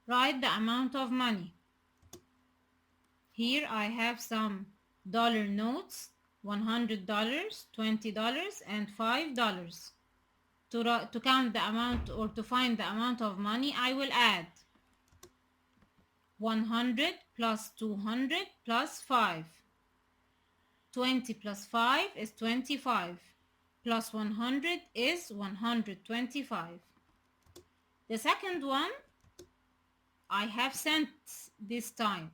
Write the amount of money. Here I have some dollar notes, $100, $20, and $5. To count the amount or to find the amount of money, I will add 100 plus 200 plus 5. 20 plus 5 is 25. Plus 100 is 125. The second one, I have cents this time.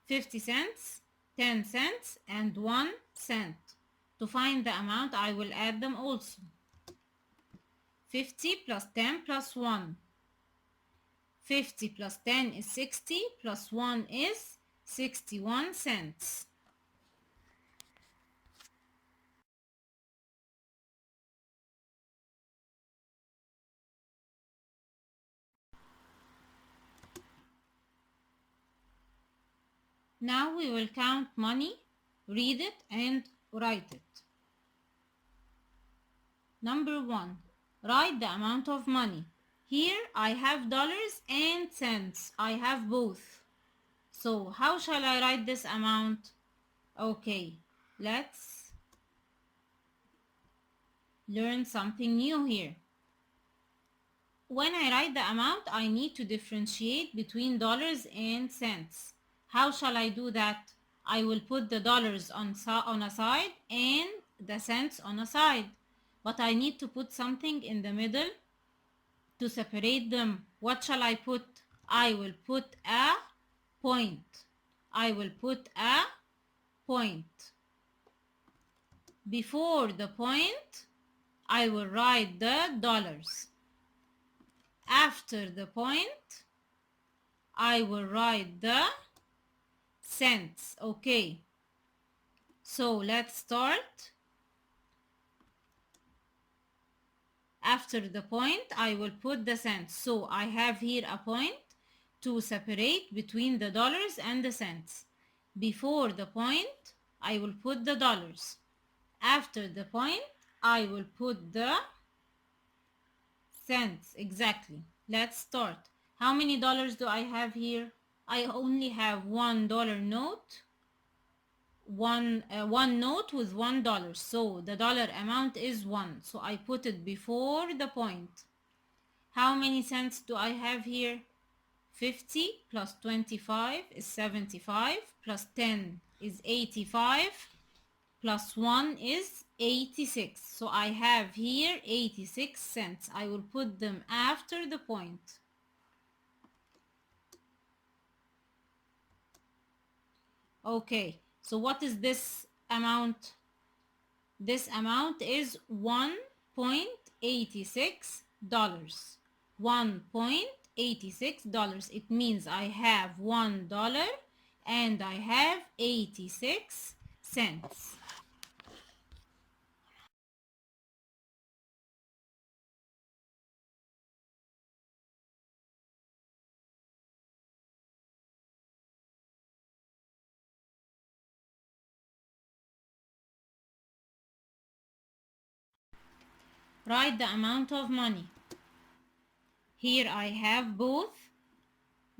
50 cents, 10 cents, and 1 cent. To find the amount, I will add them also. 50 plus 10 plus 1. 50 plus 10 is 60, plus 1 is 61 cents. Now we will count money, read it, and write it. Number 1. Write the amount of money. Here I have dollars and cents. I have both. So how shall I write this amount? Okay, let's learn something new here. When I write the amount, I need to differentiate between dollars and cents. How shall I do that? I will put the dollars on a side and the cents on a side. But I need to put something in the middle to separate them. What shall I put? I will put a point. I will put a point. Before the point, I will write the dollars. After the point, I will write the cents. Okay, so let's start. After the point, I will put the cents. So I have here a point to separate between the dollars and the cents. Before the point, I will put the dollars. After the point, I will put the cents. Exactly. Let's start. How many dollars do I have here? I only have $1 note. One note with $1, so the dollar amount is 1, so I put it before the point. How many cents do I have here? 50 plus 25 is 75, plus 10 is 85, plus 1 is 86. So I have here 86 cents. I will put them after the point. Okay, so what is this amount? This amount is $1.86. $1.86. It means I have $1 and I have 86 cents. Write the amount of money. Here I have both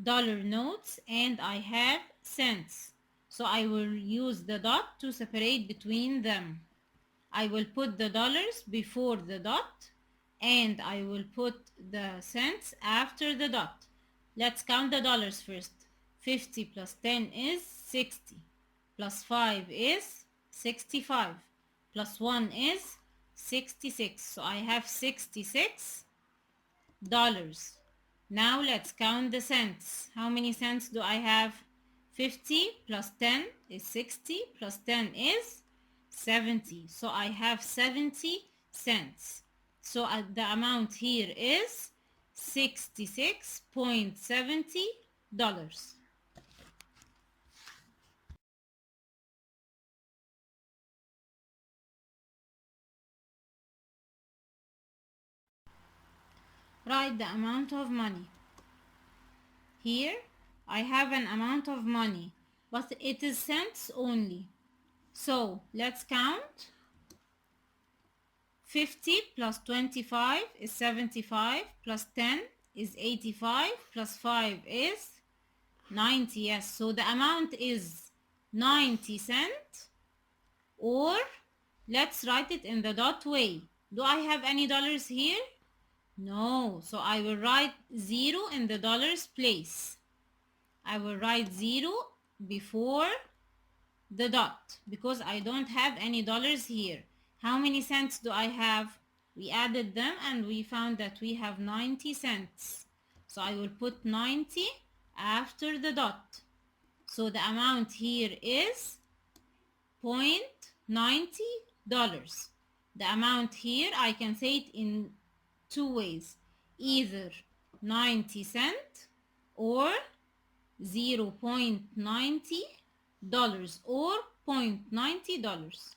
dollar notes and I have cents. So I will use the dot to separate between them. I will put the dollars before the dot and I will put the cents after the dot. Let's count the dollars first. 50 plus 10 is 60. Plus 5 is 65. Plus 1 is 66. So I have 66 dollars. Now let's count the cents. How many cents do I have? 50 plus 10 is 60, plus 10 is 70. So I have 70 cents. So the amount here is $66.70. Write the amount of money. Here I have an amount of money, but it is cents only. So let's count. 50 plus 25 is 75, plus 10 is 85 plus 5 is 90. Yes, so the amount is 90 cents, or let's write it in the dot way. Do I have any dollars here? No, so I will write 0 in the dollars place. I will write 0 before the dot because I don't have any dollars here. How many cents do I have? We added them and we found that we have 90 cents. So I will put 90 after the dot. So the amount here is $0.90. The amount here, I can say it in two ways. Either 90 cents or $0.90 or $0.90.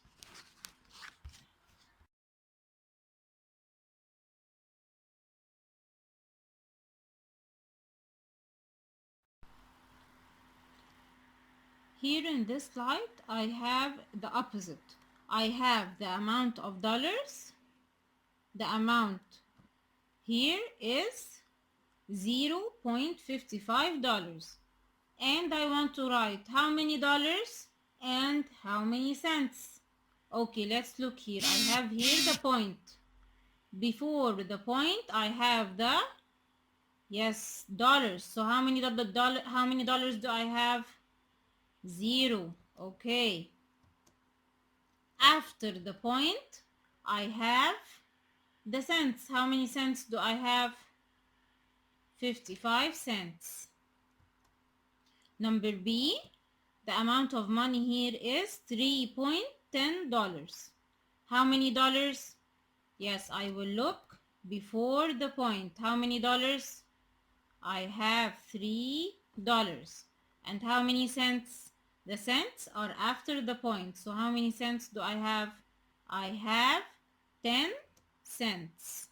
Here in this slide, I have the opposite. I have the amount of dollars. The amount here is $0.55. And I want to write how many dollars and how many cents. Okay, let's look here. I have here the point. Before the point, I have the dollars. So how many dollars do I have? 0. Okay. After the point, I have the cents. How many cents do I have? 55 cents. Number B, the amount of money here is $3.10. How many dollars? Yes, I will look before the point. How many dollars? I have $3. And how many cents? The cents are after the point. So how many cents do I have? I have 10 cents.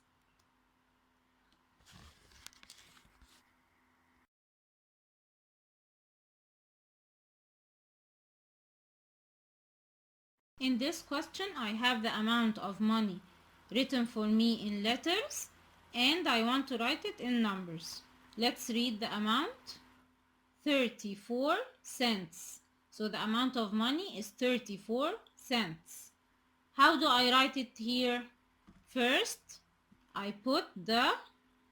In this question, I have the amount of money written for me in letters, and I want to write it in numbers. Let's read the amount. 34 cents. So the amount of money is 34 cents. How do I write it here? First, I put the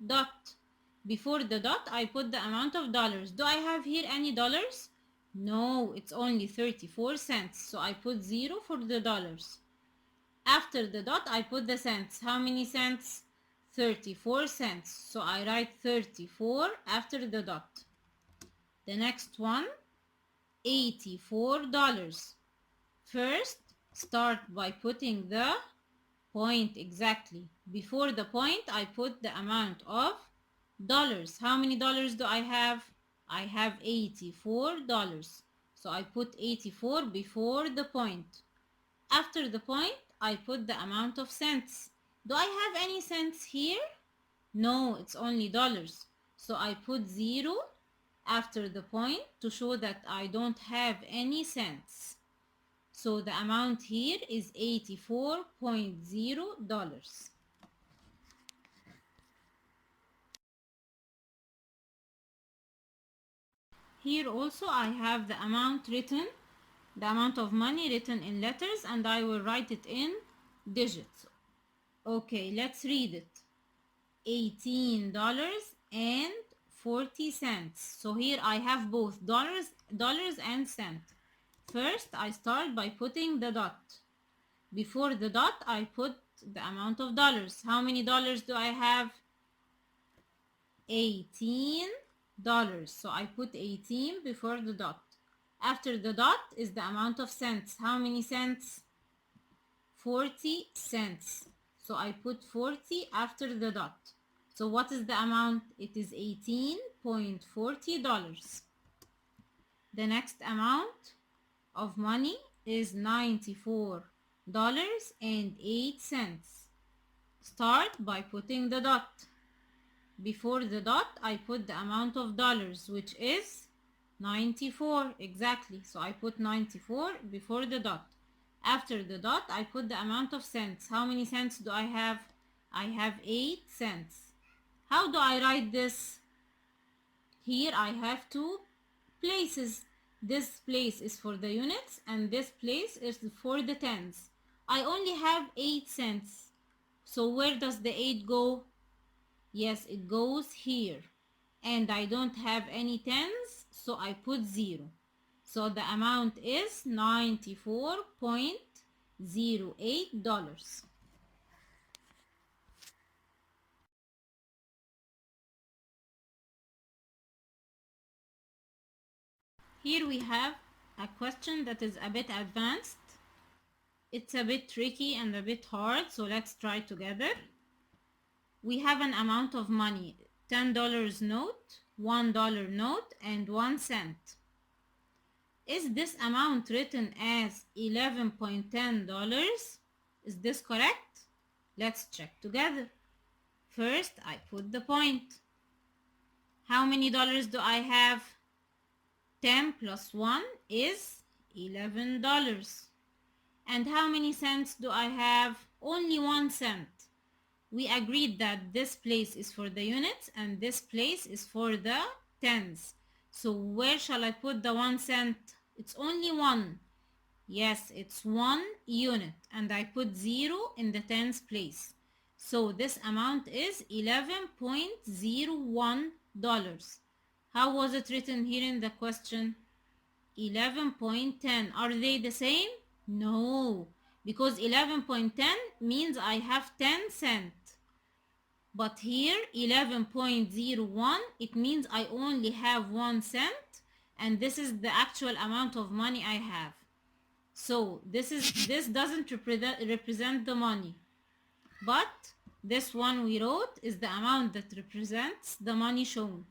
dot. Before the dot, I put the amount of dollars. Do I have here any dollars? No, it's only 34 cents. So I put 0 for the dollars. After the dot, I put the cents. How many cents? 34 cents. So I write 34 after the dot. The next one, $84. First, start by putting the point exactly. Before the point, I put the amount of dollars. How many dollars do I have? I have $84. So I put 84 before the point. After the point, I put the amount of cents. Do I have any cents here? No, it's only dollars. So I put 0 after the point to show that I don't have any cents. So the amount here is $84.0. Here also I have the amount written, the amount of money written in letters, and I will write it in digits. Okay, let's read it. $18.40. So here I have both dollars and cents. First, I start by putting the dot. Before the dot, I put the amount of dollars. How many dollars do I have? $18. So I put 18 before the dot. After the dot is the amount of cents. How many cents? 40 cents. So I put 40 after the dot. So what is the amount? It is $18.40. The next amount of money is $94.08. Start by putting the dot. Before the dot, I put the amount of dollars, which is 94 exactly. So I put 94 before the dot. After the dot, I put the amount of cents. How many cents do I have? I have 8 cents. How do I write this? Here I have two places. This place is for the units and this place is for the tens. I only have 8 cents. So where does the 8 go? Yes, it goes here. And I don't have any tens, so I put 0. So the amount is $94.08. Here we have a question that is a bit advanced. It's a bit tricky and a bit hard, so let's try together. We have an amount of money, $10 note, $1 note, and 1 cent. Is this amount written as $11.10? Is this correct? Let's check together. First, I put the point. How many dollars do I have? 10 plus 1 is $11. And how many cents do I have? Only 1 cent. We agreed that this place is for the units and this place is for the tens. So where shall I put the 1 cent? It's only 1. Yes, it's 1 unit, and I put 0 in the tens place. So this amount is $11.01. How was it written here in the question? 11.10. Are they the same? No, because 11.10 means I have 10 cents. But here 11.01, it means I only have 1 cent, and this is the actual amount of money I have. So this doesn't represent the money, but this one we wrote is the amount that represents the money shown.